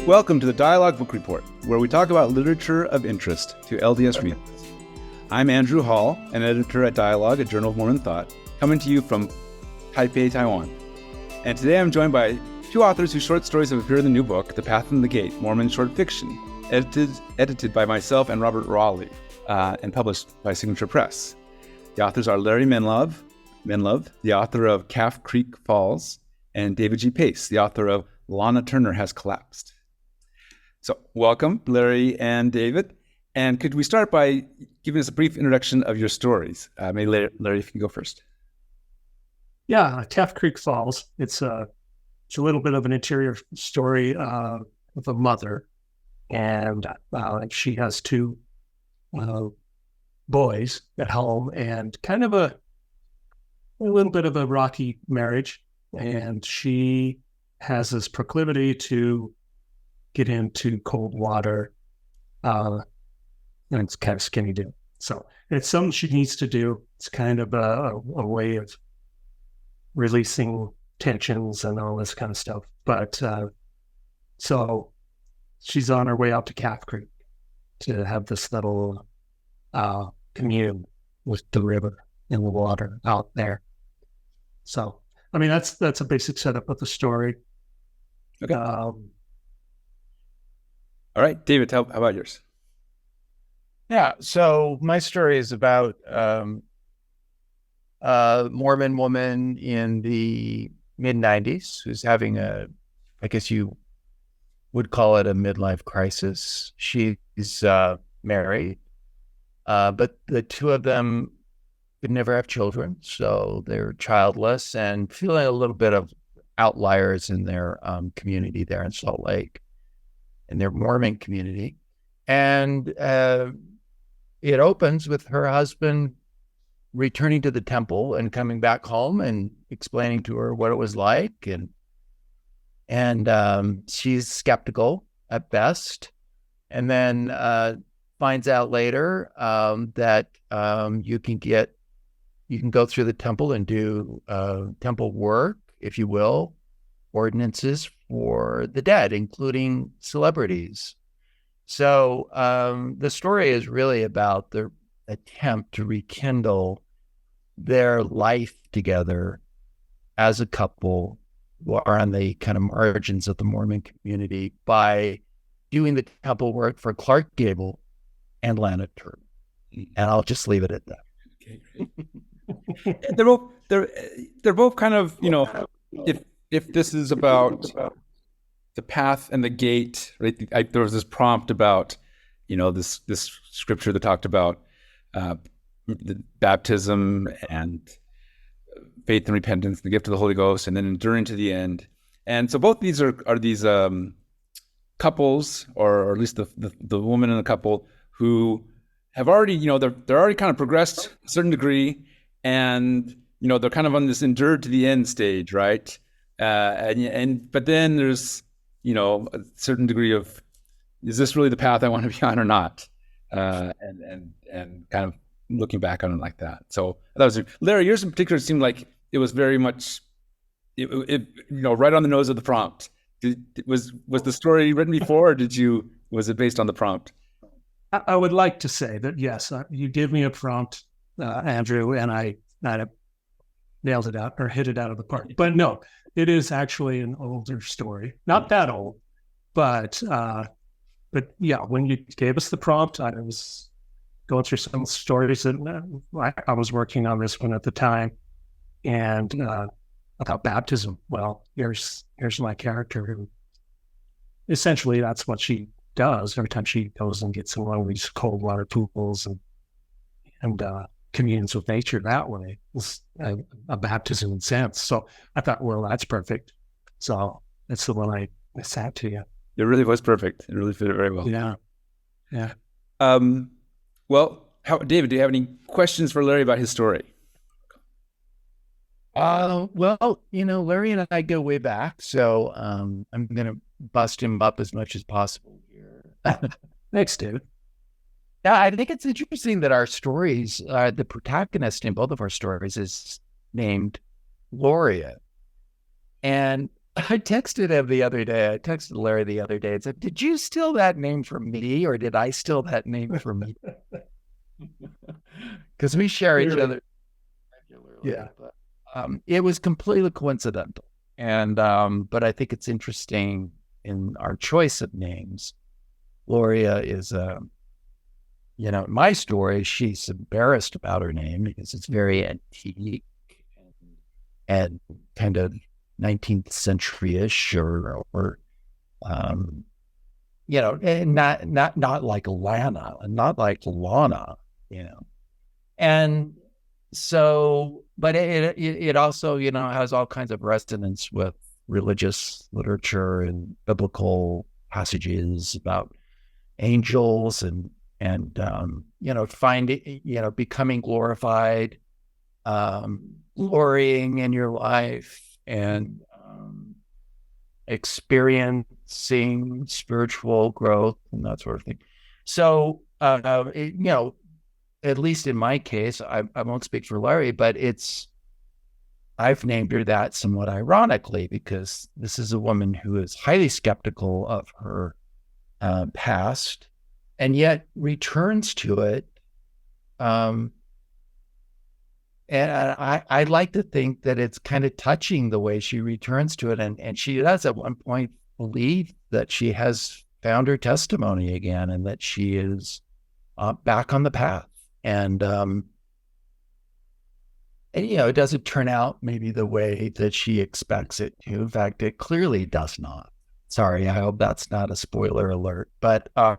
Welcome to the Dialogue Book Report, where we talk about literature of interest to LDS readers. I'm Andrew Hall, an editor at Dialogue, a journal of Mormon thought, coming to you from Taipei, Taiwan. And today I'm joined by two authors whose short stories have appeared in the new book, The Path and the Gate, Mormon Short Fiction, edited by myself and Robert Raleigh, and published by Signature Press. The authors are Larry Menlove, the author of Calf Creek Falls, and David G. Pace, the author of Lana Turner Has Collapsed. So welcome, Larry and David. And could we start by giving us a brief introduction of your stories? Maybe Larry, if you can go first. Yeah, Calf Creek Falls. It's a little bit of an interior story of a mother, and she has two boys at home, and kind of a little bit of a rocky marriage, and she has this proclivity to get into cold water, and it's kind of skinny dip. So it's something she needs to do. It's kind of a way of releasing tensions and all this kind of stuff. But so she's on her way out to Calf Creek to have this little commune with the river and the water out there. So, I mean, that's a basic setup of the story. Okay. All right, David, how about yours? Yeah, so my story is about a Mormon woman in the mid-90s who's having I guess you would call it a midlife crisis. She's married, but the two of them could never have children, so they're childless and feeling a little bit of outliers in their community there in Salt Lake, in their Mormon community. And it opens with her husband returning to the temple and coming back home and explaining to her what it was like. And she's skeptical at best. And then finds out later that you can go through the temple and do temple work, if you will, ordinances for the dead, including celebrities. So the story is really about their attempt to rekindle their life together as a couple who are on the kind of margins of the Mormon community by doing the temple work for Clark Gable and Lana Turner. And I'll just leave it at that. Okay, they're both kind of, if this is about the path and the gate, right? There was this prompt about, this scripture that talked about the baptism and faith and repentance, the gift of the Holy Ghost, and then enduring to the end. And so both these are these couples, or at least the woman and the couple who have already, they're already kind of progressed a certain degree, and they're kind of on this endured to the end stage, right? But then there's a certain degree of, is this really the path I want to be on or not? And kind of looking back on it like that. So that was Larry. Yours in particular seemed like it was very much, right on the nose of the prompt. Was the story written before, or was it based on the prompt? I would like to say that yes, you gave me a prompt, Andrew, and I nailed it out or hit it out of the park. But no, it is actually an older story, not that old, but yeah, when you gave us the prompt, I was going through some stories that I was working on this one at the time, and about baptism. Well, here's my character who essentially that's what she does every time she goes and gets in one of these cold water pools and communes with nature that way. It's a baptism in sense. So I thought, well, that's perfect. So that's the one I sat to you. It really was perfect. It really fit it very well. Yeah. Well, David, do you have any questions for Larry about his story? Well, Larry and I go way back, so I'm going to bust him up as much as possible here. Thanks, David. Yeah, I think it's interesting that our stories, the protagonist in both of our stories is named Gloria. And I texted him the other day. I texted Larry the other day and said, "Did you steal that name from me, or did I steal that name from me?" Because we share each other regularly. Yeah. But, it was completely coincidental, and but I think it's interesting in our choice of names. Gloria is my story, she's embarrassed about her name because it's very antique and kind of 19th century-ish or and not like Lana and not like Lana, And so, but it also, has all kinds of resonance with religious literature and biblical passages about angels and finding, becoming glorified, glorying in your life and experiencing spiritual growth and that sort of thing. So, at least in my case, I won't speak for Larry, but I've named her that somewhat ironically because this is a woman who is highly skeptical of her past and yet returns to it. And I like to think that it's kind of touching the way she returns to it. And she does at one point believe that she has found her testimony again and that she is back on the path. And it doesn't turn out maybe the way that she expects it to. In fact, it clearly does not. Sorry, I hope that's not a spoiler alert. But I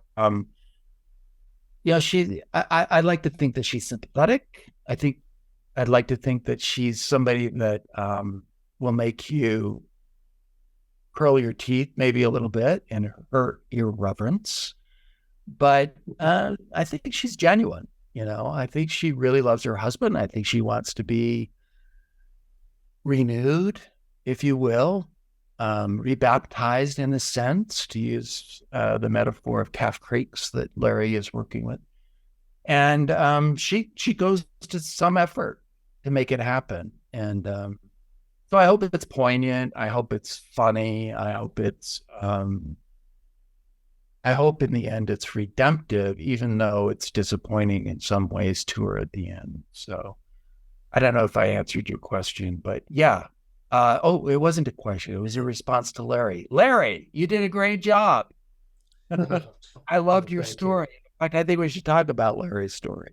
like to think that she's sympathetic. I'd like to think that she's somebody that will make you curl your teeth maybe a little bit in her irreverence. But I think she's genuine. I think she really loves her husband. I think she wants to be renewed, if you will, rebaptized in a sense, to use the metaphor of calf creeks that Larry is working with. And she goes to some effort to make it happen. And so I hope it's poignant. I hope it's funny. I hope in the end it's redemptive, even though it's disappointing in some ways to her at the end. So I don't know if I answered your question, but yeah. It wasn't a question. It was a response to Larry. Larry, you did a great job. I loved your story. In fact, I think we should talk about Larry's story.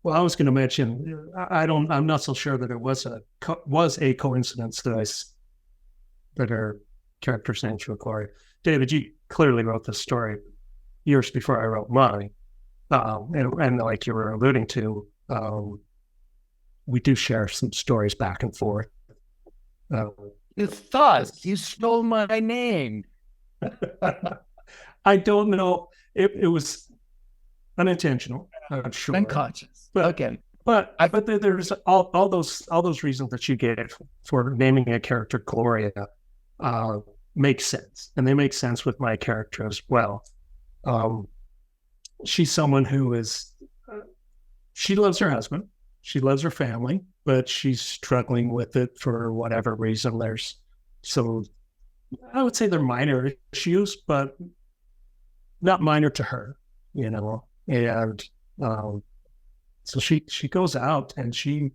Well, I was going to mention, I'm not so sure that it was a coincidence that her character's names were Gloria. David, you clearly wrote this story years before I wrote mine. And like you were alluding to, we do share some stories back and forth. You thought you stole my name. I don't know. It was unintentional. I'm sure. Unconscious. But, okay. But there's all those reasons that you gave for naming a character Gloria make sense, and they make sense with my character as well. She's someone who is she loves her husband, she loves her family, but she's struggling with it for whatever reason. There's I would say they're minor issues, but not minor to her, And so she goes out and she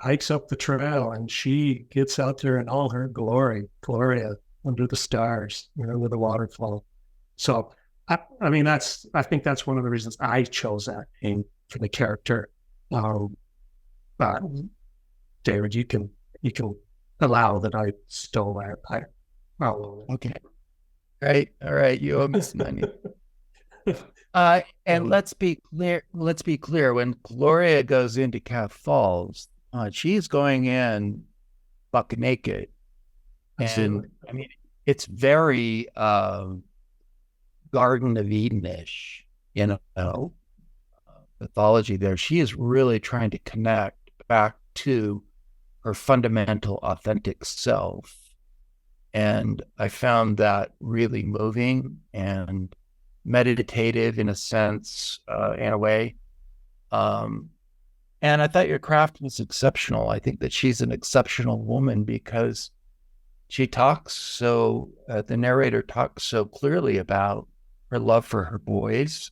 hikes up the trail and she gets out there in all her gloria under the stars, with the waterfall. So I think that's one of the reasons I chose that name for the character. But David, you can allow that I stole that. Okay. All right. You owe me some money. And let's be clear. When Gloria goes into Calf Falls, she's going in buck naked. Absolutely. And it's very Garden of Eden-ish, mythology there. She is really trying to connect back to her fundamental authentic self. And I found that really moving and meditative in a sense, in a way. And I thought your craft was exceptional. I think that she's an exceptional woman because she talks the narrator talks so clearly about her love for her boys,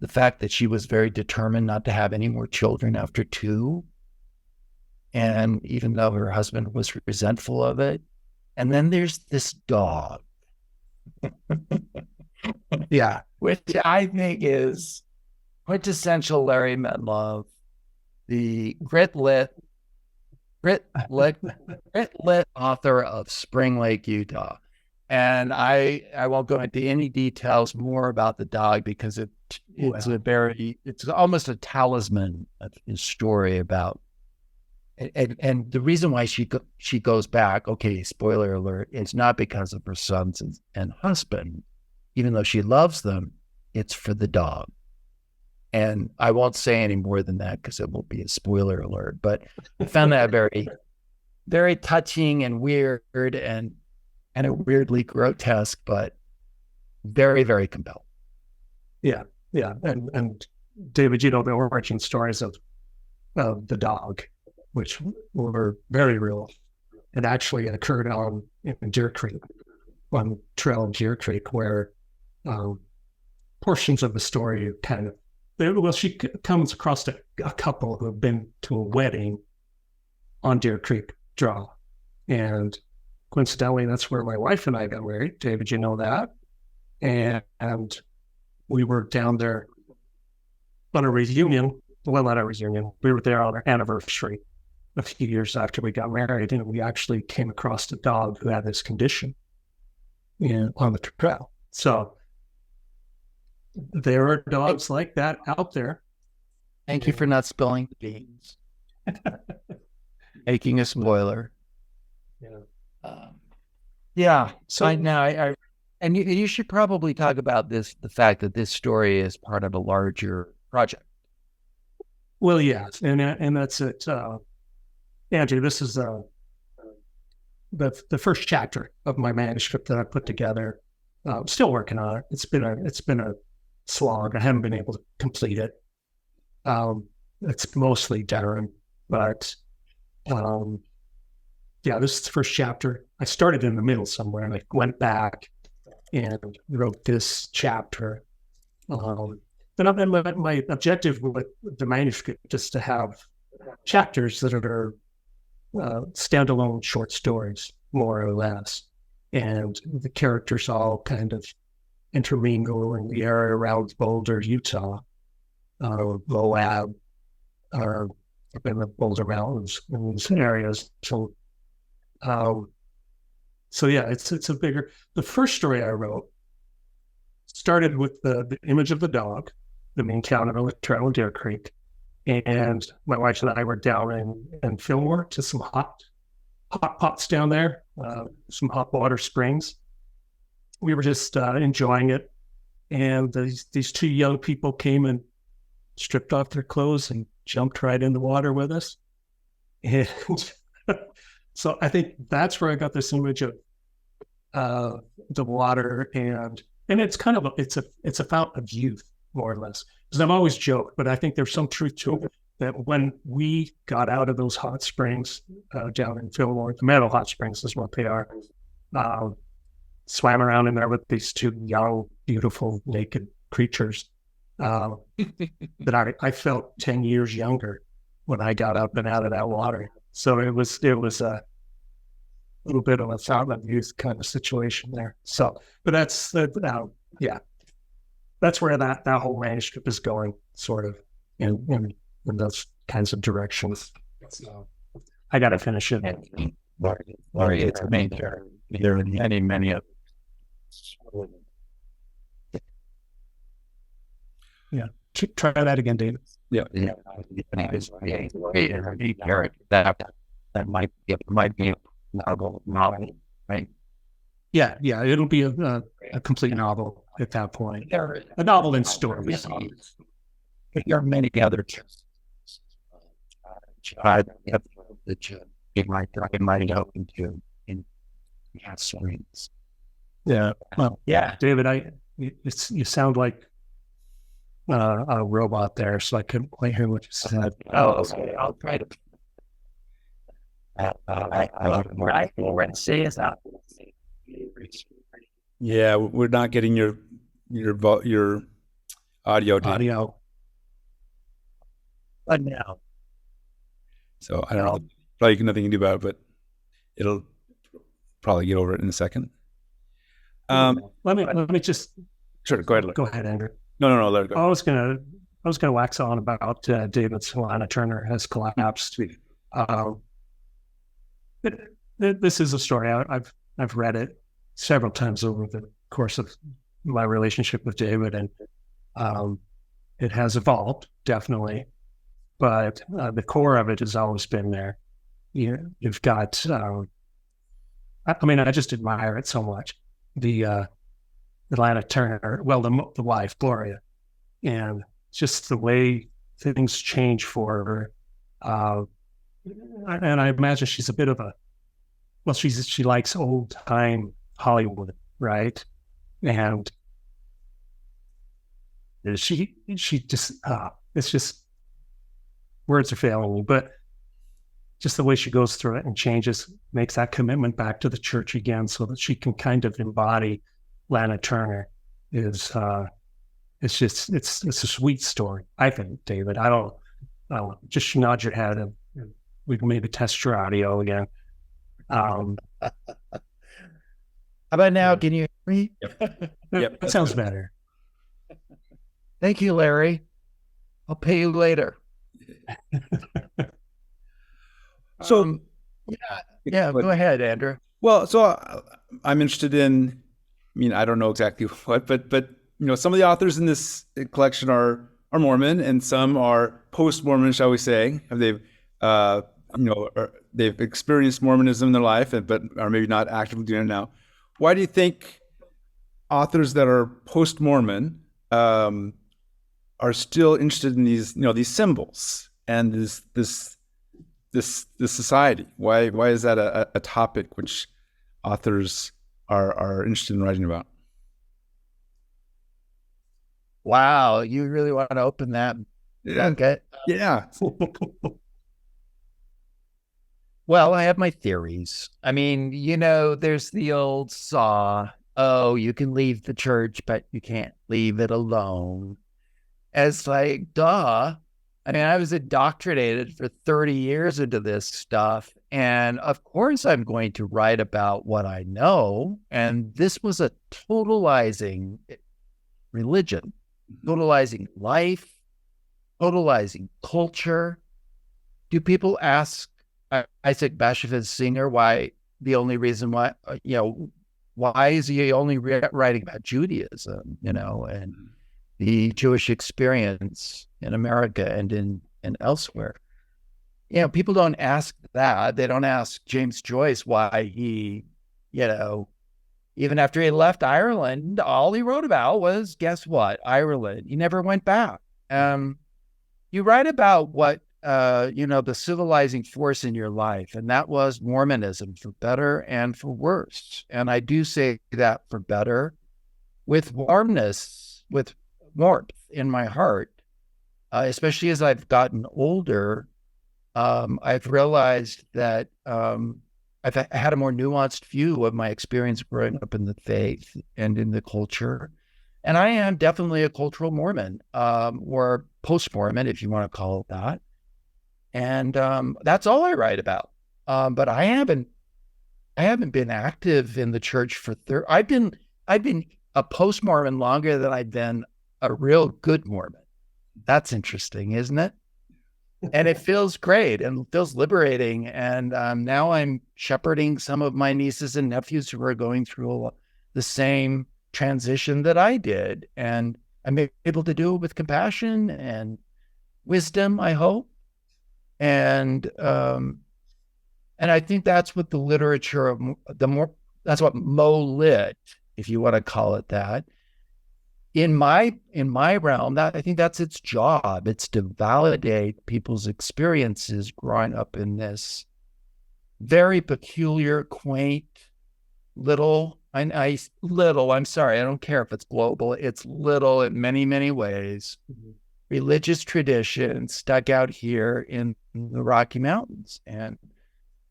the fact that she was very determined not to have any more children after 2. And even though her husband was resentful of it. And then there's this dog. Yeah. Which I think is quintessential Larry Menlove, the grit-lit author of Spring Lake, Utah. And I won't go into any details more about the dog because it's almost a talisman of his story about. And the reason why she goes back, okay, spoiler alert, it's not because of her sons and husband, even though she loves them, it's for the dog. And I won't say any more than that because it will be a spoiler alert. But I found that very, very touching and weird and a weirdly grotesque, but very, very compelling. Yeah. And David, the origin stories of the dog, which were very real. It actually occurred in Deer Creek, on trail in Deer Creek, where portions of the story she comes across a couple who have been to a wedding on Deer Creek Draw. And coincidentally, that's where my wife and I got married. David, you know that. And we were down there on a reunion. Well, not a reunion. We were there on our anniversary a few years after we got married, and we actually came across a dog who had this condition on the trail. So there are dogs like that out there. Thank you for not spilling the beans. Making a spoiler. Yeah. So and you should probably talk about the fact that this story is part of a larger project. Well, yes, and that's it. Andrew, this is the first chapter of my manuscript that I put together. I'm still working on it. It's been a slog. I haven't been able to complete it. It's mostly Darren, but this is the first chapter. I started in the middle somewhere, and I went back and wrote this chapter. Then my objective with the manuscript is to have chapters that are standalone short stories, more or less, and the characters all kind of intermingle in the area around Boulder, Utah, Moab, or in the Boulder Mountains, in these areas. So it's a bigger. The first story I wrote started with the image of the dog, the main town of Trail in Deer Creek, and my wife and I were down in Fillmore to some hot pots down there, some hot water springs. We were just enjoying it, and these 2 young people came and stripped off their clothes and jumped right in the water with us. And so I think that's where I got this image of the water, and it's kind of it's a fountain of youth, more or less. Because I've always joked, but I think there's some truth to it, that when we got out of those hot springs down in Fillmore, the Meadow Hot Springs is what they are, swam around in there with these 2 young, beautiful, naked creatures, that I felt 10 years younger when I got up and out of that water. So it was a little bit of a fountain of youth kind of situation there. So, but that's that's where that whole manuscript is going, sort of, in those kinds of directions. So I got to finish it. Laurie, it's major. There are many of. Yeah. Try that again, David. Yeah. That might be a novel, right? Yeah. It'll be a complete novel at that point. A novel in stories. There are many other it might open to in swings. Yeah. Well, yeah, David, you sound like a robot there, so I couldn't quite hear what you said. Oh, okay. I'll try to. Yeah, we're not getting your audio, Dan. Audio. But now, So I don't know. Probably nothing you can do about it, but it'll probably get over it in a second. Let me just Sure, go ahead. Larry. go ahead, Andrew. No, let it go. I was gonna wax on about David's Lana Turner has collapsed. This is a story I've read it several times over the course of my relationship with David, and it has evolved definitely, but the core of it has always been there. You've got. I just admire it so much. The Lana Turner, well, the wife Gloria, and just the way things change for her. And I imagine she's a bit of she likes old time Hollywood, right? And she just it's just words are failing me, but just the way she goes through it and changes, makes that commitment back to the church again, so that she can kind of embody Lana Turner is it's a sweet story, I think, David. I don't know, just nod your head and we can maybe test your audio again. how about now? Can you hear me? Yep. That sounds better. Thank you, Larry. I'll pay you later. So, yeah, go ahead, Andrew. well, so I'm interested in. I mean, I don't know exactly what, but some of the authors in this collection are Mormon, and some are post-Mormon, shall we say? They've they've experienced Mormonism in their life, but are maybe not actively doing it now. Why do you think authors that are post-Mormon are still interested in these symbols and this society? Why is that a topic which authors are interested in writing about? Wow, you really want to open that? Yeah. Okay. Yeah. Well, I have my theories. I mean, there's the old saw, oh, you can leave the church, but you can't leave it alone. It's like, duh. I mean, I was indoctrinated for 30 years into this stuff. And of course, I'm going to write about what I know. And this was a totalizing religion, totalizing life, totalizing culture. Do people ask Isaac Bashevis Singer why is he only writing about Judaism, and the Jewish experience in America and elsewhere? People don't ask that. They don't ask James Joyce why he, even after he left Ireland, all he wrote about was, guess what? Ireland. He never went back. You write about what, the civilizing force in your life, and that was Mormonism, for better and for worse. And I do say that for better, with warmth in my heart, especially as I've gotten older. I've realized that I've had a more nuanced view of my experience growing up in the faith and in the culture. And I am definitely a cultural Mormon, or post-Mormon, if you want to call it that. And that's all I write about. But I haven't been active in the church for I've been a post-Mormon longer than I've been a real good Mormon. That's interesting, isn't it? And it feels great and feels liberating. And now I'm shepherding some of my nieces and nephews who are going through the same transition that I did. And I'm able to do it with compassion and wisdom, I hope. And I think that's what the literature of that's what Mo lit, if you want to call it that. In my realm, I think that's its job. It's to validate people's experiences growing up in this very peculiar, quaint, I'm sorry, I don't care if it's global. It's little in many, many ways. Mm-hmm. Religious tradition stuck out here in the Rocky Mountains. And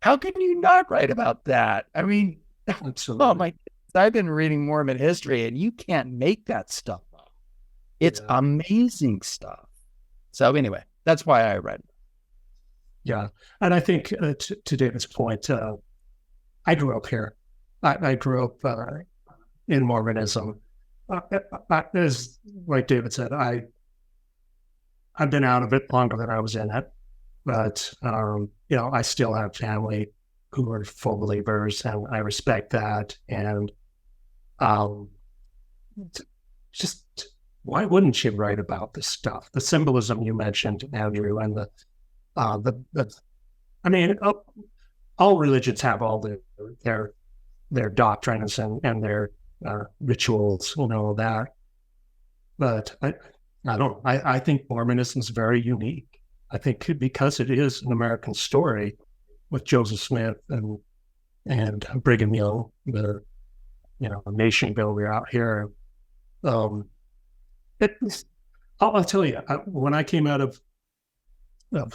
how can you not write about that? I mean, Absolutely. oh my, I've been reading Mormon history and you can't make that stuff up. It's amazing stuff. So anyway, that's why I read it. Yeah. And I think to David's point, I grew up here. I grew up in Mormonism. As like David said, I've been out of it longer than I was in it, but I still have family who are full believers, and I respect that. And just why wouldn't you write about this stuff? The symbolism you mentioned, Andrew, and I mean, all religions have all their doctrines and their rituals and all that. But I don't know. I think Mormonism is very unique. I think because it is an American story with Joseph Smith and Brigham Young, the nation builder out here. I'll tell you, when I came out of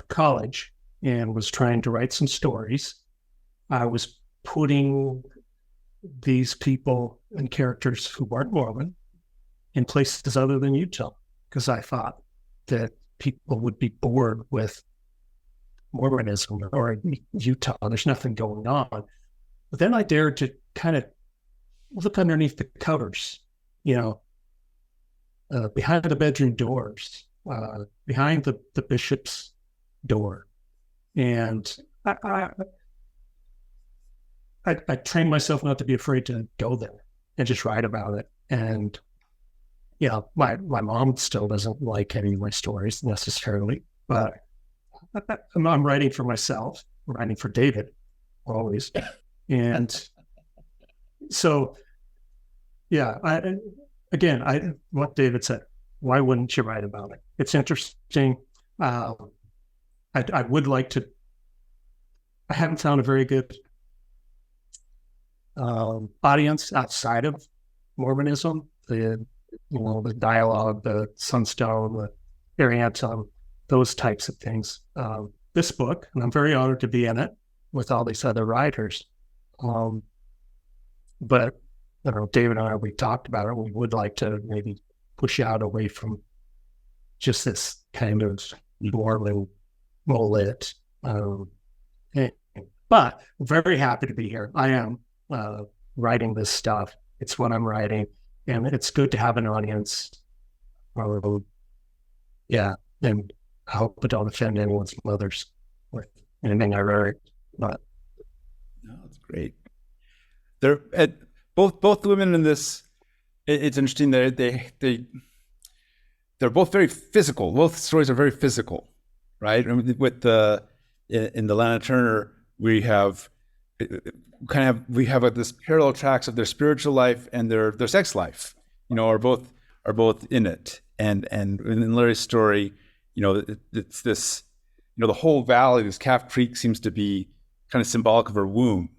college and was trying to write some stories, I was putting these people and characters who weren't Mormon in places other than Utah, because I thought that people would be bored with Mormonism or Utah. There's nothing going on. But then I dared to kind of look underneath the covers, behind the bedroom doors, behind the bishop's door. And I trained myself not to be afraid to go there and just write about it. And my mom still doesn't like any of my stories necessarily, but I'm writing for myself. I'm writing for David always. And so, what David said, why wouldn't you write about it? It's interesting. I would like to. I haven't found a very good audience outside of Mormonism. The dialogue, the Sunstone, the Ariantum, those types of things. This book, and I'm very honored to be in it with all these other writers. But David and I, we talked about it. We would like to maybe push out away from just this kind of Mormon lit. But I'm very happy to be here. I am writing this stuff. It's what I'm writing, and it's good to have an audience. And I hope I don't offend anyone's mothers with anything I write. But no, it's great. They're both women in this. It's interesting that they're both very physical. Both stories are very physical, right? And with in the Lana Turner, we have this parallel tracks of their spiritual life and their sex life. Are both in it. And in Larry's story, it's this. The whole valley, this Calf Creek, seems to be kind of symbolic of her womb,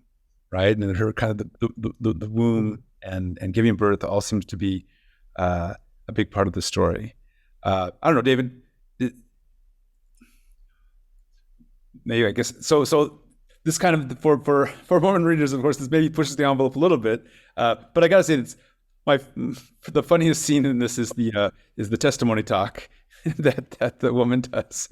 right? And her kind of the womb and giving birth all seems to be a big part of the story. I don't know, David. Maybe I guess so. This kind of for Mormon readers, of course, this maybe pushes the envelope a little bit. But I gotta say, the funniest scene in this is the testimony talk that the woman does.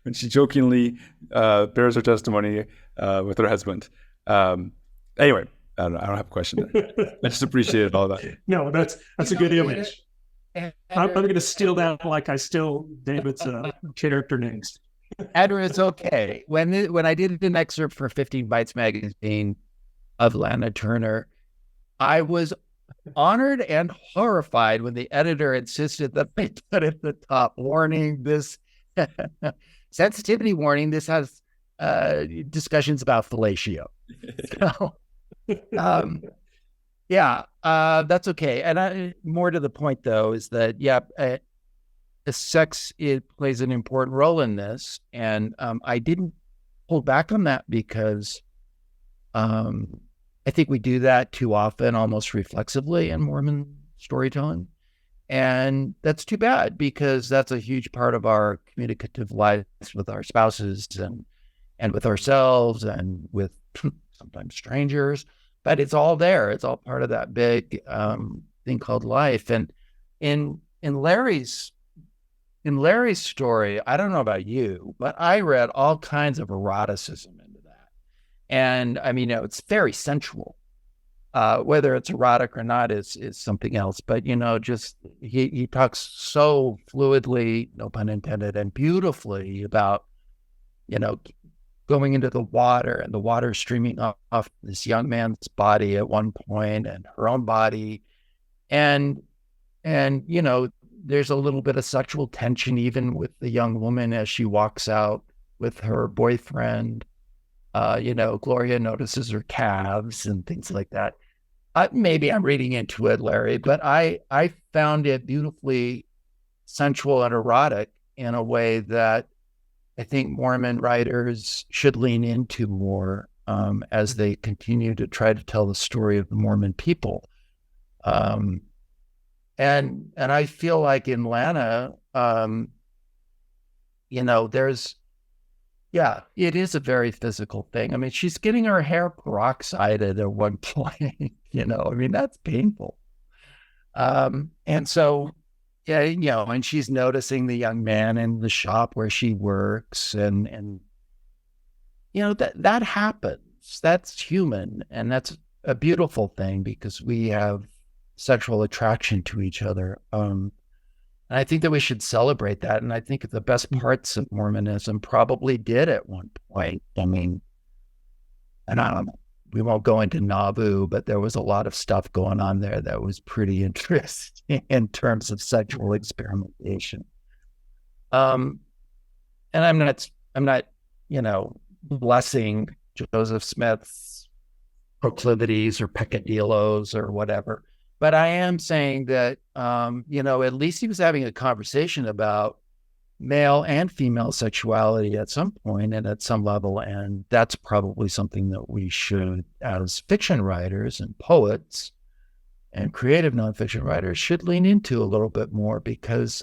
When she jokingly bears her testimony with her husband. Anyway, I don't have a question there. I just appreciated all that. No, that's a good image. I'm going to steal that like I steal David's character names. Andrew, it's okay. When I did an excerpt for 15 Bytes magazine of Lana Turner, I was honored and horrified when the editor insisted that they put at the top, warning, this sensitivity warning, this has discussions about fellatio. So, that's okay. And more to the point, though, is that, sex, it plays an important role in this. And I didn't hold back on that because I think we do that too often, almost reflexively in Mormon storytelling. And that's too bad, because that's a huge part of our communicative lives with our spouses and with ourselves and with sometimes strangers, but it's all there. It's all part of that big thing called life. And in Larry's story, I don't know about you, but I read all kinds of eroticism into that. And I mean, it's very sensual. Whether it's erotic or not is something else. But, just he talks so fluidly, no pun intended, and beautifully about, going into the water and the water streaming off this young man's body at one point and her own body. And there's a little bit of sexual tension even with the young woman as she walks out with her boyfriend. Gloria notices her calves and things like that. Maybe I'm reading into it, Larry, but I found it beautifully sensual and erotic in a way that I think Mormon writers should lean into more as they continue to try to tell the story of the Mormon people. And I feel like in Lana, it is a very physical thing. I mean, she's getting her hair peroxided at one point, that's painful. And so, and she's noticing the young man in the shop where she works and that happens. That's human. And that's a beautiful thing because we have sexual attraction to each other. And I think that we should celebrate that. And I think the best parts of Mormonism probably did at one point. I mean, and I don't know, we won't go into Nauvoo, but there was a lot of stuff going on there that was pretty interesting in terms of sexual experimentation. And I'm not, blessing Joseph Smith's proclivities or peccadillos or whatever. But I am saying that, at least he was having a conversation about male and female sexuality at some point and at some level. And that's probably something that we should, as fiction writers and poets and creative nonfiction writers, should lean into a little bit more because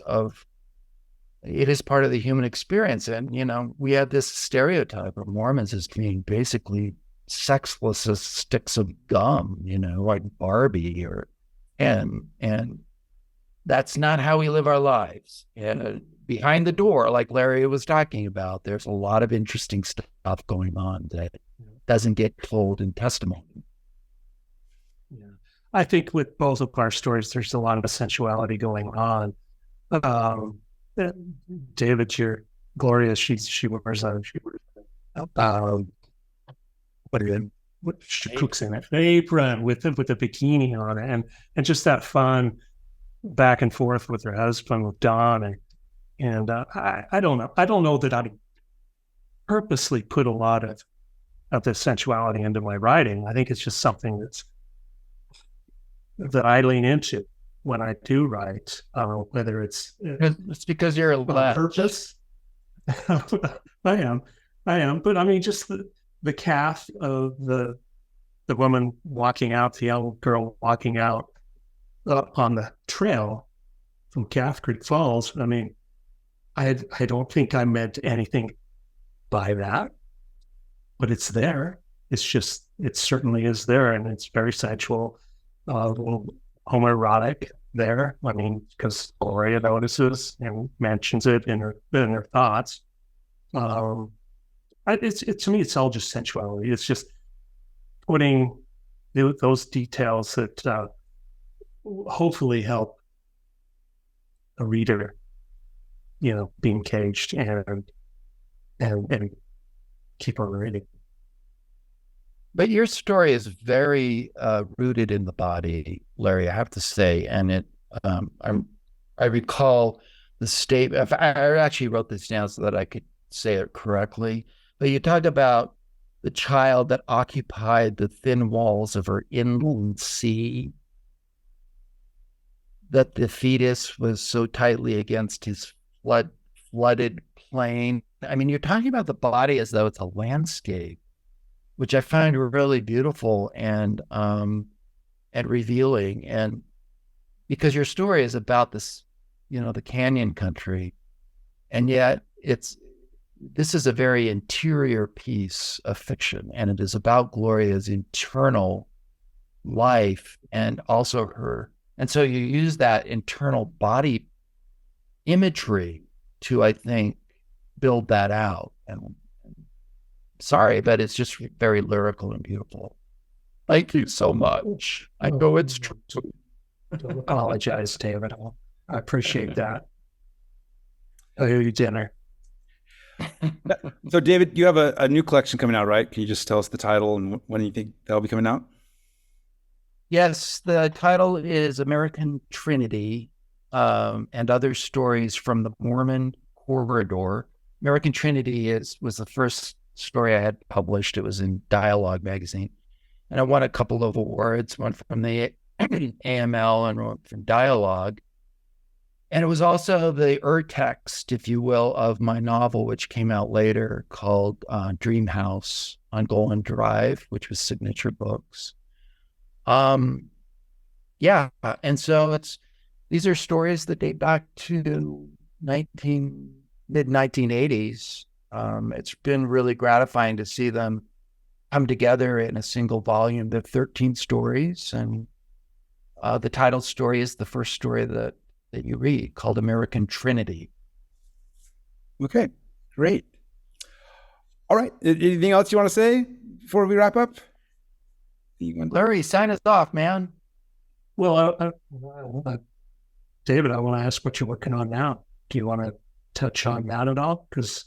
it is part of the human experience. And, we have this stereotype of Mormons as being basically sexless as sticks of gum, like Barbie and that's not how we live our lives. And behind the door, like Larry was talking about, there's a lot of interesting stuff going on that doesn't get told in testimony. Yeah, I think with both of our stories, there's a lot of sensuality going on. David, your Gloria, she wears she cooks in an apron with a bikini on it, and just that fun back and forth with her husband, with Don, and I don't know that I purposely put a lot of the sensuality into my writing. I think it's just something that I lean into when I do write, whether it's because you're a purpose. I am, but I mean, just the calf of the woman walking out, the young girl walking out on the trail from Calf Creek Falls. I mean, I don't think I meant anything by that, but it's there. It's just, it certainly is there, and it's very sensual, a little homoerotic there. I mean, because Gloria notices and mentions it in her thoughts. To me, it's all just sensuality. It's just putting those details that hopefully help a reader, be engaged and keep on reading. But your story is very rooted in the body, Larry, I have to say. And I recall the statement. I actually wrote this down so that I could say it correctly. But you talked about the child that occupied the thin walls of her inland sea, that the fetus was so tightly against his flooded plain. I mean, you're talking about the body as though it's a landscape, which I find really beautiful and revealing. And because your story is about this, the canyon country, and yet it's this is a very interior piece of fiction, and it is about Gloria's internal life and also her. And so you use that internal body imagery to, I think, build that out. And sorry, but it's just very lyrical and beautiful. Thank you so much. I know it's true. Don't apologize, David. I appreciate that. I owe you dinner. So, David, you have a new collection coming out, right? Can you just tell us the title and when you think that'll be coming out? Yes, the title is American Trinity, and Other Stories from the Mormon Corridor. American Trinity was the first story I had published. It was in Dialogue magazine, and I won a couple of awards, one from the AML and one from Dialogue. And it was also the urtext, if you will, of my novel, which came out later, called Dream House on Golan Drive, which was Signature Books. Yeah, and so these are stories that date back to mid-1980s. It's been really gratifying to see them come together in a single volume. There are 13 stories, and the title story is the first story that you read, called American Trinity. Okay, great. All right. Anything else you want to say before we wrap up? Larry, sign us off, man. Well, David, I want to ask what you're working on now. Do you want to touch on that at all? Because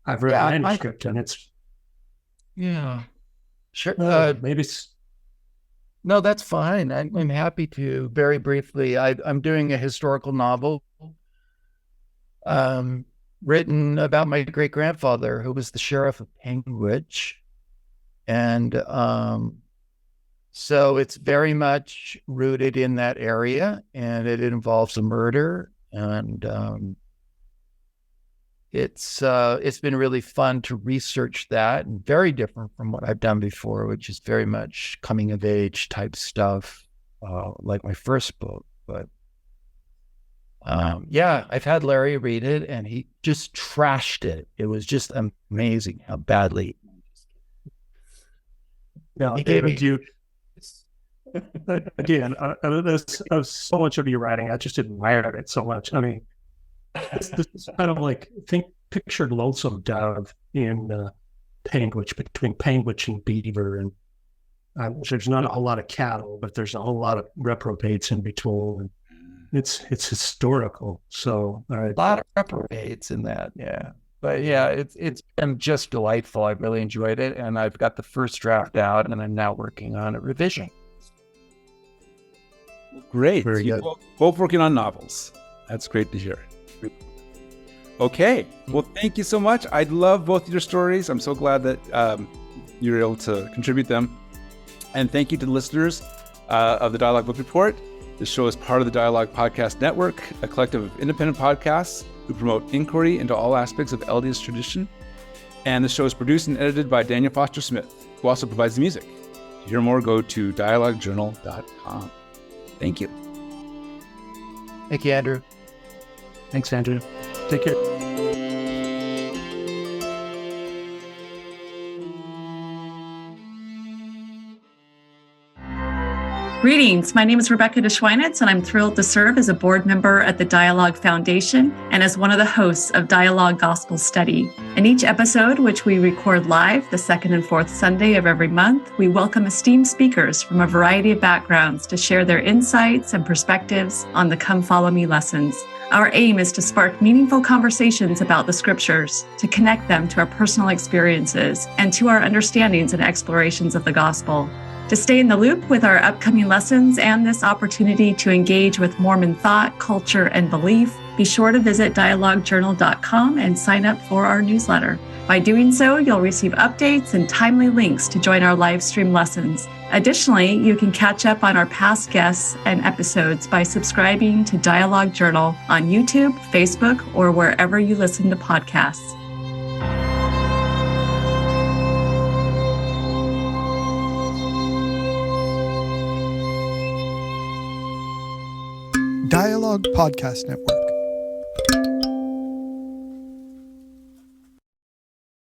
I've read a manuscript and it's... Yeah. Sure. Maybe... No, that's fine. I'm happy to. Very briefly, I'm doing a historical novel written about my great-grandfather, who was the sheriff of Panguitch. And so it's very much rooted in that area, and it involves a murder. And it's been really fun to research that, and very different from what I've done before, which is very much coming of age type stuff, like my first book. But yeah, I've had Larry read it, and he just trashed it. It was just amazing how badly. Yeah, David, again, there's so much of your writing. I just admired it so much. I mean, this is kind of like, picture Lonesome Dove in Panguitch, between Panguitch and Beaver, and there's not a whole lot of cattle, but there's a whole lot of reprobates in between. And it's historical. So a lot of reprobates in that, yeah. But yeah, it's been just delightful. I've really enjoyed it, and I've got the first draft out, and I'm now working on a revision. Great. Very good. Both working on novels. That's great to hear. Okay. Well, thank you so much. I love both of your stories. I'm so glad that you were able to contribute them. And thank you to the listeners of the Dialogue Book Report. This show is part of the Dialogue Podcast Network, a collective of independent podcasts who promote inquiry into all aspects of LDS tradition. And the show is produced and edited by Daniel Foster Smith, who also provides the music. To hear more, go to dialoguejournal.com. Thank you. Thank you, Andrew. Thanks, Andrew. Take care. Greetings. My name is Rebecca DeSchweinitz, and I'm thrilled to serve as a board member at the Dialogue Foundation and as one of the hosts of Dialogue Gospel Study. In each episode, which we record live the second and fourth Sunday of every month, we welcome esteemed speakers from a variety of backgrounds to share their insights and perspectives on the Come Follow Me lessons. Our aim is to spark meaningful conversations about the scriptures, to connect them to our personal experiences and to our understandings and explorations of the gospel. To stay in the loop with our upcoming lessons and this opportunity to engage with Mormon thought, culture, and belief, be sure to visit dialoguejournal.com and sign up for our newsletter. By doing so, you'll receive updates and timely links to join our live stream lessons. Additionally, you can catch up on our past guests and episodes by subscribing to Dialogue Journal on YouTube, Facebook, or wherever you listen to podcasts. Dialogue Podcast Network.